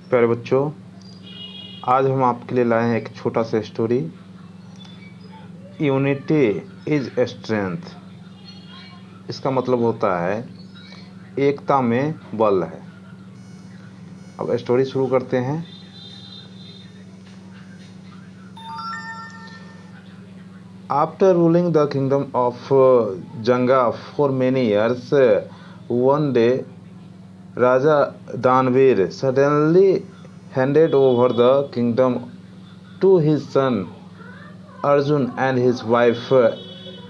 प्यारे बच्चों, आज हम आपके लिए लाए हैं एक छोटा सा स्टोरी। Unity is strength. इसका मतलब होता है एकता में बल है। अब स्टोरी शुरू करते हैं। After ruling the kingdom of Janga for many years, one day Raja Danveer suddenly handed over the kingdom to his son Arjun, and his wife,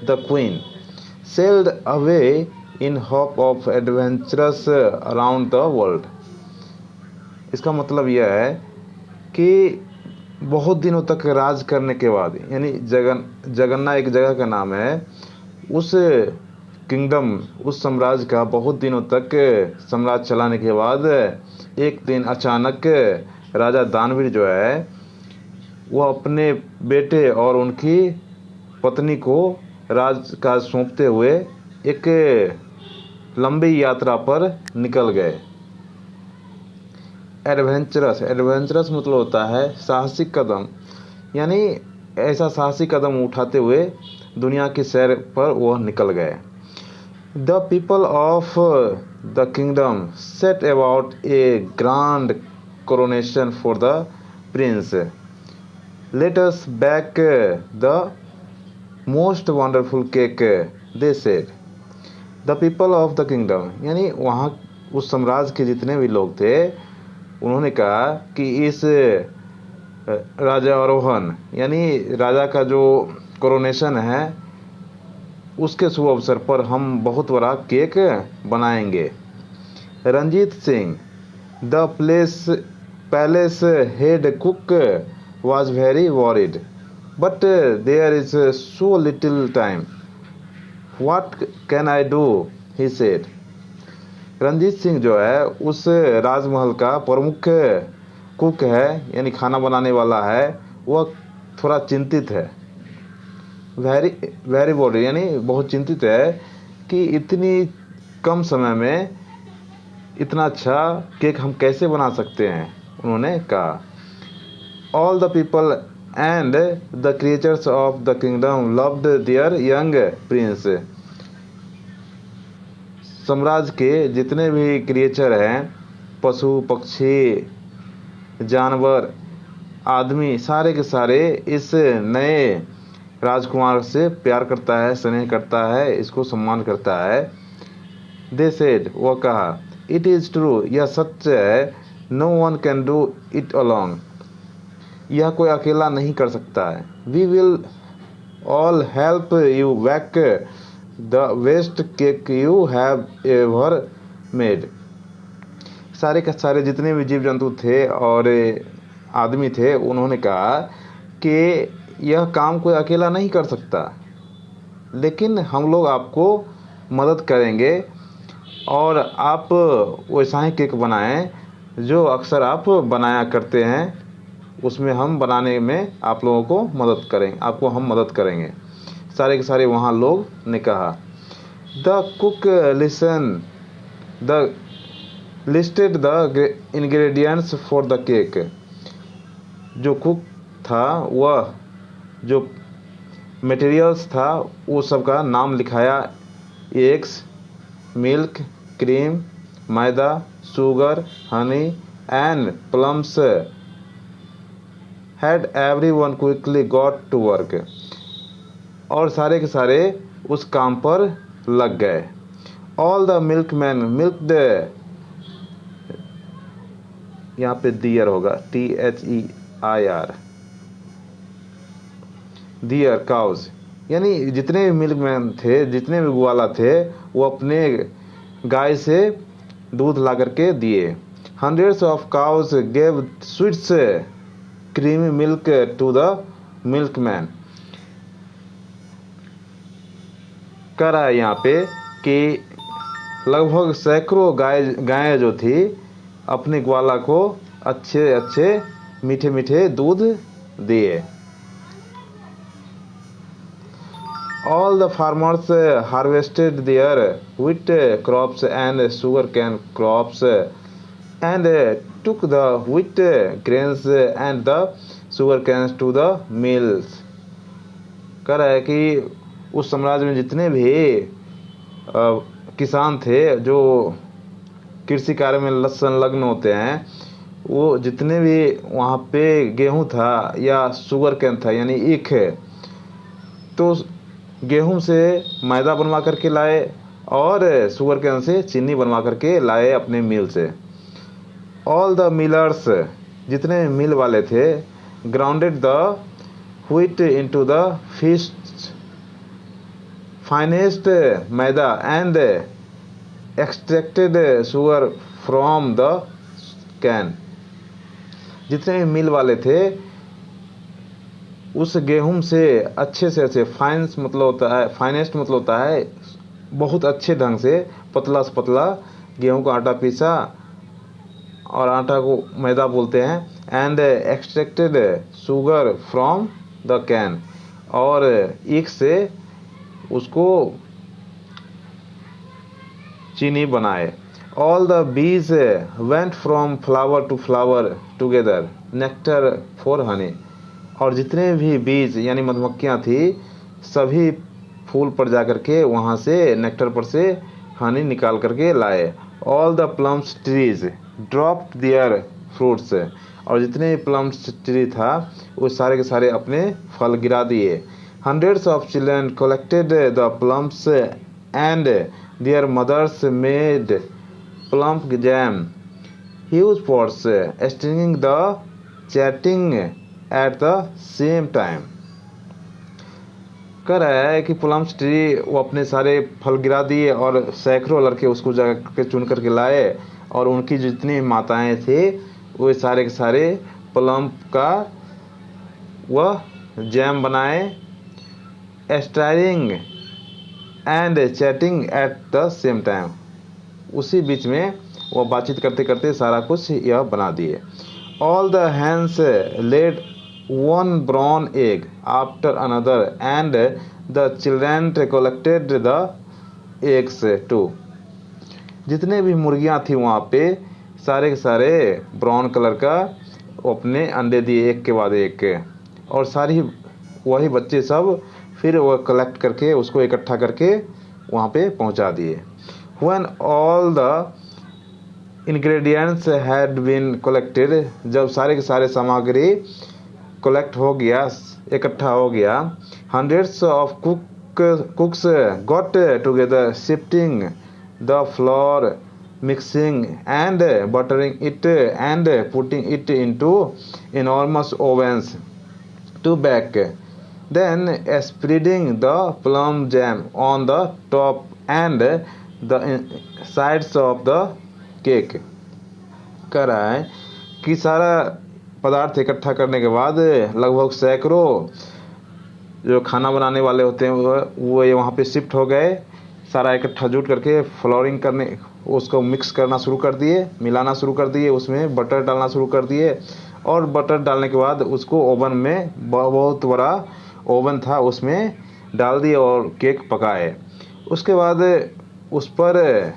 the queen, sailed away in hope of adventures around the world. इसका मतलब यह है कि बहुत दिनों तक राज करने के बाद, यानी जगन्ना एक जगह का नाम है, उस किंगडम, उस साम्राज्य का बहुत दिनों तक साम्राज्य चलाने के बाद एक दिन अचानक राजा दानवीर जो है वह अपने बेटे और उनकी पत्नी को राजकाज सौंपते हुए एक लंबी यात्रा पर निकल गए। एडवेंचरस मतलब होता है साहसिक कदम, यानी ऐसा साहसिक कदम उठाते हुए दुनिया की सैर पर वह निकल गए। The people of the kingdom set about a grand coronation for the prince. Let us bake the most wonderful cake, they said. The people of the kingdom, यानी वहाँ उस साम्राज्य के जितने भी लोग थे, उन्होंने कहा कि इस राजारोहण यानी राजा का जो कोरोनेशन है उसके शुभ अवसर पर हम बहुत बड़ा केक बनाएंगे। Ranjit Singh, the palace head cook, was very worried, but there is so little time. What can I do? he said. Ranjit Singh जो है उस राजमहल का प्रमुख कुक है, यानी खाना बनाने वाला है, वह थोड़ा चिंतित है। वेरी वॉरिड यानी बहुत चिंतित है कि इतनी कम समय में इतना अच्छा केक हम कैसे बना सकते हैं। उन्होंने कहा, all the people and the creatures of the kingdom loved there young Prince. साम्राज्य के जितने भी क्रिएचर हैं, पशु पक्षी जानवर आदमी, सारे के सारे इस नए राजकुमार से प्यार करता है, स्नेह करता है, इसको सम्मान करता है। दे सेड, वह कहा, इट इज़ ट्रू, यह सत्य है। No one can do it along, यह कोई अकेला नहीं कर सकता है। We will all help you back the best cake you have ever made. सारे के सारे जितने भी जीव जंतु थे और आदमी थे, उन्होंने कहा कि यह काम कोई अकेला नहीं कर सकता, लेकिन हम लोग आपको मदद करेंगे और आप वैसा ही केक बनाएं जो अक्सर आप बनाया करते हैं, उसमें हम बनाने में आप लोगों को मदद करेंगे, आपको हम मदद करेंगे। सारे के सारे वहाँ लोग ने कहा। The cook listed the ingredients for the cake. जो कुक था वह जो मटेरियल्स था वो सब का नाम लिखाया। Eggs, milk, cream, maida, sugar, honey and plums. Had everyone quickly got to work. और सारे के सारे उस काम पर लग गए। ऑल द मिल्कमैन मिल्क्ड, यहाँ पे दियर होगा, THEIR, दियर काउज, यानी जितने भी मिल्कमैन थे, जितने भी ग्वाला थे, वो अपने गाय से दूध ला करके दिए। Hundreds of cows gave sweets creamy milk to the milkman. कह रहा है यहाँ पे कि लगभग सैकड़ों गायें जो थी अपने ग्वाला को अच्छे अच्छे मीठे मीठे दूध दिए। All the farmers harvested their wheat crops and sugarcane crops and took the wheat grains and the sugar canes to the mills। कह रहा है कि उस साम्राज्य में जितने भी किसान थे जो कृषि कार्य में संलग्न होते हैं, वो जितने भी वहाँ पे गेहूं था या शुगर कैन था यानी ईख है, तो गेहूं से मैदा बनवा करके लाए और शुगर कैन से चीनी बनवा करके लाए अपने मिल से। ऑल द मिलर्स, जितने मिल वाले थे, grounded the wheat into the finest maida and extracted sugar from the can. जितने मिल वाले थे उस गेहूं से अच्छे, फाइनेस्ट मतलब होता है बहुत अच्छे ढंग से, पतला से पतला गेहूं का आटा पीसा, और आटा को मैदा बोलते हैं, and extracted sugar from the cane, और ईख से उसको चीनी बनाए। All the bees went from flower to flower together nectar for honey. और जितने भी बीज यानी मधुमक्खियाँ थी, सभी फूल पर जा करके वहाँ से नेक्टर पर से हनी निकाल करके लाए। All the plums trees dropped their fruits. और जितने प्लम्स ट्री था वो सारे के सारे अपने फल गिरा दिए। Hundreds of children collected the plums and their mothers made plum jam huge pots stinging the chatting at the same time. कह रहा है कि प्लम्स ट्री वो अपने सारे फल गिरा दिए और सैकड़ों लड़के उसको जा के चुन करके लाए, और उनकी जितनी माताएं थे वो सारे के सारे प्लम का वह जैम बनाए, starring and chatting at the same time. उसी बीच में वो बातचीत करते करते सारा कुछ यह बना दिए। All the hens laid one brown egg after another and the children collected the eggs too। जितने भी मुर्गियां थी वहाँ पे सारे के सारे ब्राउन कलर का अपने अंडे दिए एक के बाद एक, और सारी वही बच्चे सब फिर वो कलेक्ट करके उसको इकट्ठा करके वहाँ पे पहुँचा दिए। When all the ingredients had been collected, जब सारे के सारे सामग्री कलेक्ट हो गया, इकट्ठा हो गया, hundreds of कुक्स got together shifting the floor, mixing and buttering it and putting it into enormous ovens to bake, then spreading the plum jam on the top and the sides of the cake। कह रहा है कि सारा पदार्थ इकट्ठा करने के बाद लगभग सैकड़ों जो खाना बनाने वाले होते हैं वो ये वहाँ पे शिफ्ट हो गए, सारा इकट्ठा जुट करके फ्लोरिंग करने, उसको मिक्स करना शुरू कर दिए, मिलाना शुरू कर दिए, उसमें बटर डालना शुरू कर दिए, और बटर डालने के बाद उसको ओवन में, बहुत बड़ा ओवन था, उसमें डाल दिए और केक पकाए। उसके बाद उस पर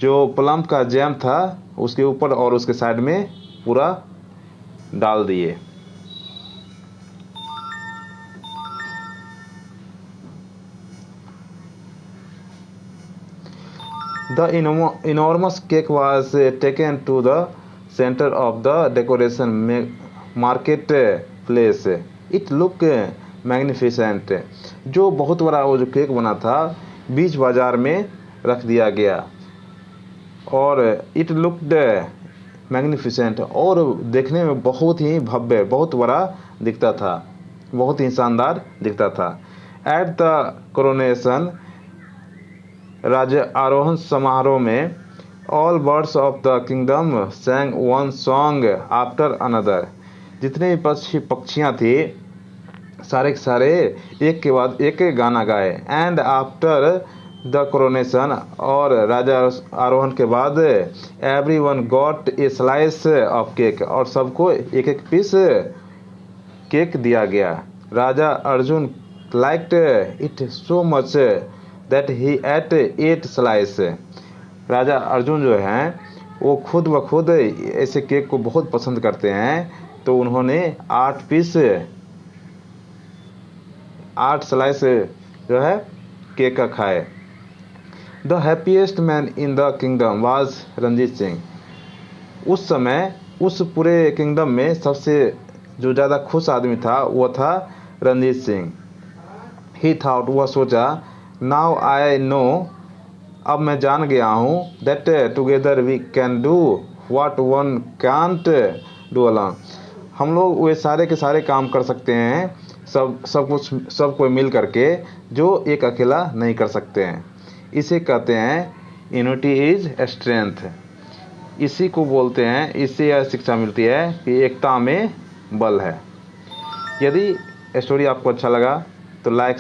जो प्लम का जैम था उसके ऊपर और उसके साइड में पूरा डाल दिए। The enormous cake was taken to the center of the decoration market place. It looked magnificent। जो बहुत बड़ा वो जो केक बना था बीच बाजार में रख दिया गया, और इट लुक्ड मैग्निफिसेंट, और देखने में बहुत ही भव्य, बहुत बड़ा दिखता था, बहुत ही शानदार दिखता था। एट द कोरोनेशन, राज्य आरोहण समारोह में, all birds of the kingdom सैंग one song after another. जितने भी पक्षियाँ थी सारे के सारे एक के बाद एक गाना गाए। एंड आफ्टर द कोरोनेशन, और राजा आरोहण के बाद, everyone got a slice of cake, और सबको एक एक पीस केक दिया गया। Raja Arjun liked it so much that he ate 8 slice. Raja Arjun जो हैं वो खुद ब खुद ऐसे केक को बहुत पसंद करते हैं, तो उन्होंने 8 स्लाइस जो है केक का खाए। The happiest man in the kingdom was Ranjit Singh. उस समय उस पूरे किंगडम में सबसे जो ज़्यादा खुश आदमी था वो था रंजीत सिंह। ही थॉट, वह सोचा, नाउ आई नो, अब मैं जान गया हूँ, that together we can do what one can't do alone. हम लोग वे सारे के सारे काम कर सकते हैं, सब कोई मिल करके, जो एक अकेला नहीं कर सकते हैं। इसे कहते हैं यूनिटी इज स्ट्रेंथ। इसी को बोलते हैं, इससे यह शिक्षा मिलती है कि एकता में बल है। यदि स्टोरी आपको अच्छा लगा तो लाइक